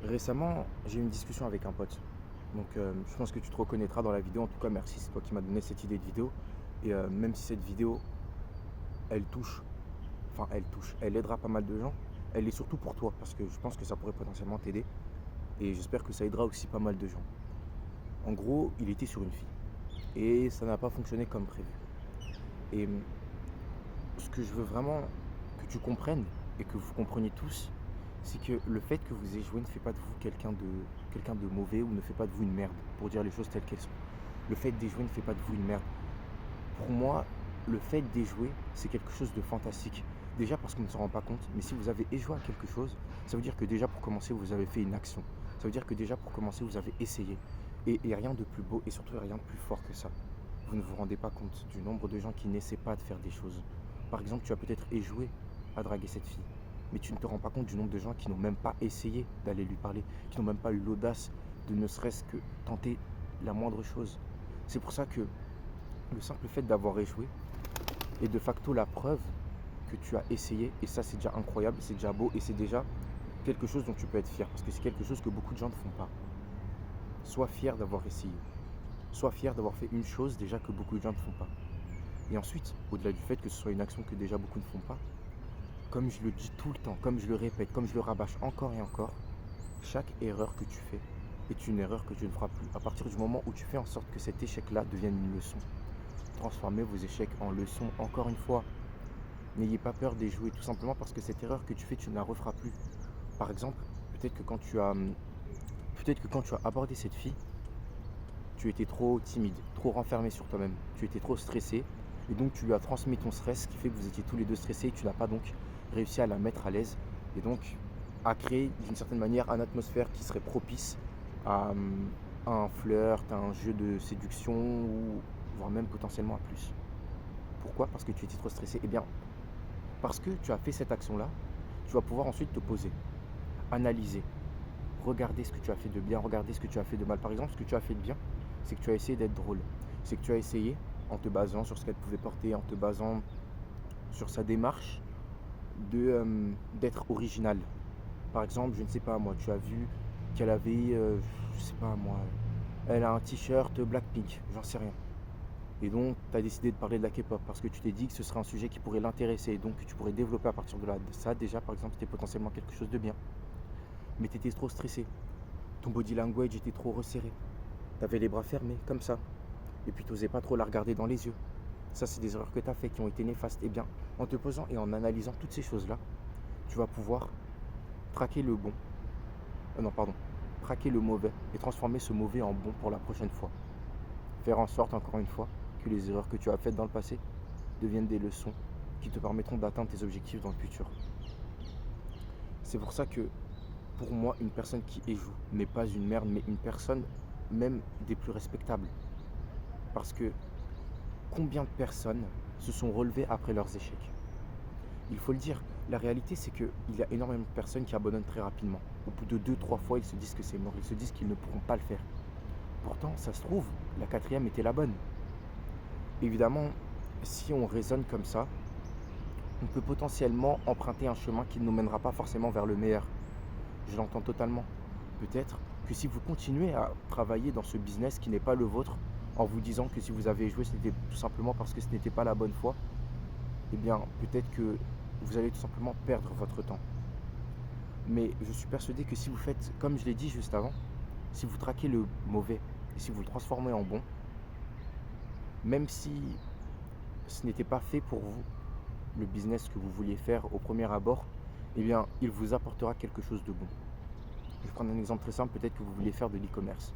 Récemment, j'ai eu une discussion avec un pote. Je pense que tu te reconnaîtras dans la vidéo. En tout cas, merci, c'est toi qui m'as donné cette idée de vidéo. Même si cette vidéo, elle touche, elle aidera pas mal de gens, elle est surtout pour toi parce que je pense que ça pourrait potentiellement t'aider et j'espère que ça aidera aussi pas mal de gens. En gros, il était sur une fille et ça n'a pas fonctionné comme prévu. Et ce que je veux vraiment que tu comprennes et que vous compreniez tous, c'est que le fait que vous échouez ne fait pas de vous quelqu'un de mauvais ou ne fait pas de vous une merde, pour dire les choses telles qu'elles sont. Le fait d'échouer ne fait pas de vous une merde. Pour moi, le fait d'échouer, c'est quelque chose de fantastique. Déjà parce qu'on ne s'en rend pas compte, mais si vous avez échoué à quelque chose, ça veut dire que déjà pour commencer, vous avez fait une action. Ça veut dire que déjà pour commencer, vous avez essayé. Et rien de plus beau et surtout rien de plus fort que ça. Vous ne vous rendez pas compte du nombre de gens qui n'essaient pas de faire des choses. Par exemple, tu as peut-être échoué à draguer cette fille, mais tu ne te rends pas compte du nombre de gens qui n'ont même pas essayé d'aller lui parler, qui n'ont même pas eu l'audace de ne serait-ce que tenter la moindre chose. C'est pour ça que le simple fait d'avoir échoué est de facto la preuve que tu as essayé, et ça c'est déjà incroyable, c'est déjà beau, et c'est déjà quelque chose dont tu peux être fier, parce que c'est quelque chose que beaucoup de gens ne font pas. Sois fier d'avoir essayé. Sois fier d'avoir fait une chose déjà que beaucoup de gens ne font pas. Et ensuite, au-delà du fait que ce soit une action que déjà beaucoup ne font pas, comme je le dis tout le temps, comme je le répète, comme je le rabâche encore et encore, chaque erreur que tu fais est une erreur que tu ne feras plus. À partir du moment où tu fais en sorte que cet échec-là devienne une leçon, transformez vos échecs en leçons encore une fois. N'ayez pas peur d'échouer tout simplement parce que cette erreur que tu fais, tu ne la referas plus. Par exemple, peut-être que quand tu as abordé cette fille, tu étais trop timide, trop renfermé sur toi-même, tu étais trop stressé, et donc tu lui as transmis ton stress, ce qui fait que vous étiez tous les deux stressés et tu n'as pas donc réussi à la mettre à l'aise, et donc à créer d'une certaine manière une atmosphère qui serait propice à, un flirt, à un jeu de séduction, ou voire même potentiellement à plus. Pourquoi? Parce que tu étais trop stressé. Eh bien, parce que tu as fait cette action-là, tu vas pouvoir ensuite te poser, analyser, regarder ce que tu as fait de bien, regarder ce que tu as fait de mal. Par exemple, ce que tu as fait de bien, c'est que tu as essayé d'être drôle. C'est que tu as essayé, en te basant sur ce qu'elle pouvait porter, en te basant sur sa démarche, d'être original. Par exemple, je ne sais pas moi, tu as vu qu'elle avait, je sais pas moi, elle a un t-shirt Blackpink, j'en sais rien. Et donc, tu as décidé de parler de la K-pop parce que tu t'es dit que ce serait un sujet qui pourrait l'intéresser. Et donc, que tu pourrais développer à partir de là. Ça, déjà, par exemple, c'était potentiellement quelque chose de bien. Mais tu étais trop stressé. Ton body language était trop resserré. Tu avais les bras fermés, comme ça. Et puis, tu n'osais pas trop la regarder dans les yeux. Ça, c'est des erreurs que tu as faites qui ont été néfastes. Eh bien, en te posant et en analysant toutes ces choses-là, tu vas pouvoir traquer le bon. Non, pardon. Traquer le mauvais et transformer ce mauvais en bon pour la prochaine fois. Faire en sorte, encore une fois, que les erreurs que tu as faites dans le passé deviennent des leçons qui te permettront d'atteindre tes objectifs dans le futur. C'est pour ça que, pour moi, une personne qui échoue n'est pas une merde, mais une personne même des plus respectables. Parce que combien de personnes se sont relevées après leurs échecs? Il faut le dire, la réalité c'est qu'il y a énormément de personnes qui abandonnent très rapidement. Au bout de 2, 3 fois, ils se disent que c'est mort, ils se disent qu'ils ne pourront pas le faire. Pourtant, ça se trouve, la quatrième était la bonne. Évidemment, si on raisonne comme ça, on peut potentiellement emprunter un chemin qui ne nous mènera pas forcément vers le meilleur. Je l'entends totalement. Peut-être que si vous continuez à travailler dans ce business qui n'est pas le vôtre, en vous disant que si vous avez échoué, c'était tout simplement parce que ce n'était pas la bonne foi, eh bien, peut-être que vous allez tout simplement perdre votre temps. Mais je suis persuadé que si vous faites, comme je l'ai dit juste avant, si vous traquez le mauvais et si vous le transformez en bon, même si ce n'était pas fait pour vous, le business que vous vouliez faire au premier abord, eh bien, il vous apportera quelque chose de bon. Je vais prendre un exemple très simple, peut-être que vous vouliez faire de l'e-commerce.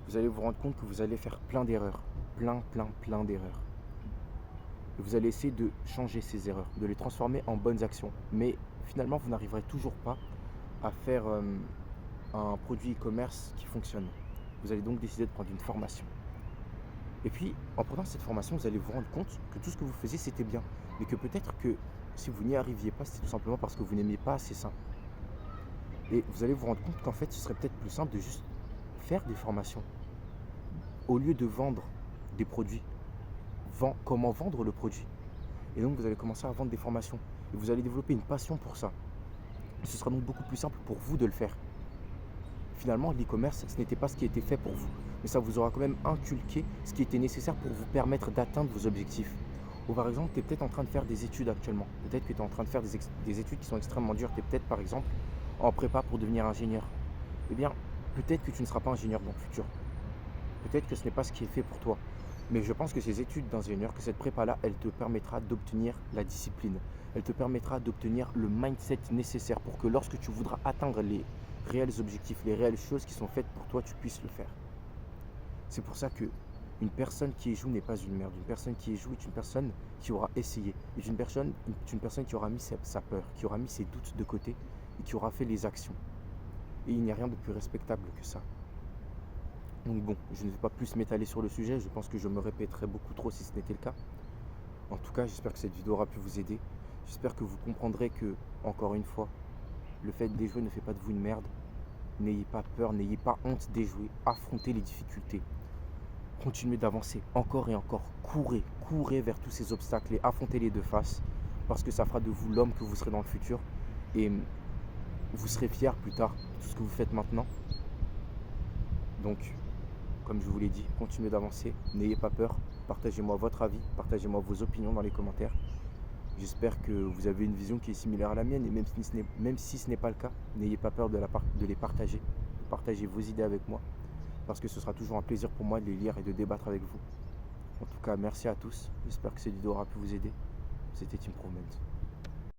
Vous allez vous rendre compte que vous allez faire plein d'erreurs, plein d'erreurs. Et vous allez essayer de changer ces erreurs, de les transformer en bonnes actions. Mais finalement, vous n'arriverez toujours pas à faire un produit e-commerce qui fonctionne. Vous allez donc décider de prendre une formation. Et puis, en prenant cette formation, vous allez vous rendre compte que tout ce que vous faisiez, c'était bien. Mais que peut-être que si vous n'y arriviez pas, c'était tout simplement parce que vous n'aimiez pas assez ça. Et vous allez vous rendre compte qu'en fait, ce serait peut-être plus simple de juste faire des formations. Au lieu de vendre des produits, comment vendre le produit. Et donc, vous allez commencer à vendre des formations. Et vous allez développer une passion pour ça. Et ce sera donc beaucoup plus simple pour vous de le faire. finalement, l'e-commerce, ce n'était pas ce qui était fait pour vous. Mais ça vous aura quand même inculqué ce qui était nécessaire pour vous permettre d'atteindre vos objectifs. Ou par exemple, tu es peut-être en train de faire des études actuellement. Peut-être que tu es en train de faire des études qui sont extrêmement dures. Tu es peut-être par exemple en prépa pour devenir ingénieur. Eh bien, peut-être que tu ne seras pas ingénieur dans le futur. Peut-être que ce n'est pas ce qui est fait pour toi. Mais je pense que ces études d'ingénieur, que cette prépa-là, elle te permettra d'obtenir la discipline. Elle te permettra d'obtenir le mindset nécessaire pour que lorsque tu voudras atteindre les réels objectifs, les réelles choses qui sont faites pour toi, tu puisses le faire. C'est pour ça que une personne qui échoue n'est pas une merde. Une personne qui échoue est une personne qui aura essayé. Est une personne qui aura mis sa peur, qui aura mis ses doutes de côté et qui aura fait les actions. Et il n'y a rien de plus respectable que ça. Donc bon, je ne vais pas plus m'étaler sur le sujet. Je pense que je me répéterai beaucoup trop si ce n'était le cas. En tout cas, j'espère que cette vidéo aura pu vous aider. J'espère que vous comprendrez que, encore une fois, le fait d'échouer ne fait pas de vous une merde. N'ayez pas peur, n'ayez pas honte d'échouer. Affrontez les difficultés. Continuez d'avancer encore et encore. Courez vers tous ces obstacles et affrontez-les de face. Parce que ça fera de vous l'homme que vous serez dans le futur. Et vous serez fier plus tard de tout ce que vous faites maintenant. Donc, comme je vous l'ai dit, continuez d'avancer. N'ayez pas peur. Partagez-moi votre avis. Partagez-moi vos opinions dans les commentaires. J'espère que vous avez une vision qui est similaire à la mienne. Et même si ce n'est pas le cas, n'ayez pas peur de les partager. Partagez vos idées avec moi. Parce que ce sera toujours un plaisir pour moi de les lire et de débattre avec vous. En tout cas, merci à tous. J'espère que cette vidéo aura pu vous aider. C'était Team Improvement.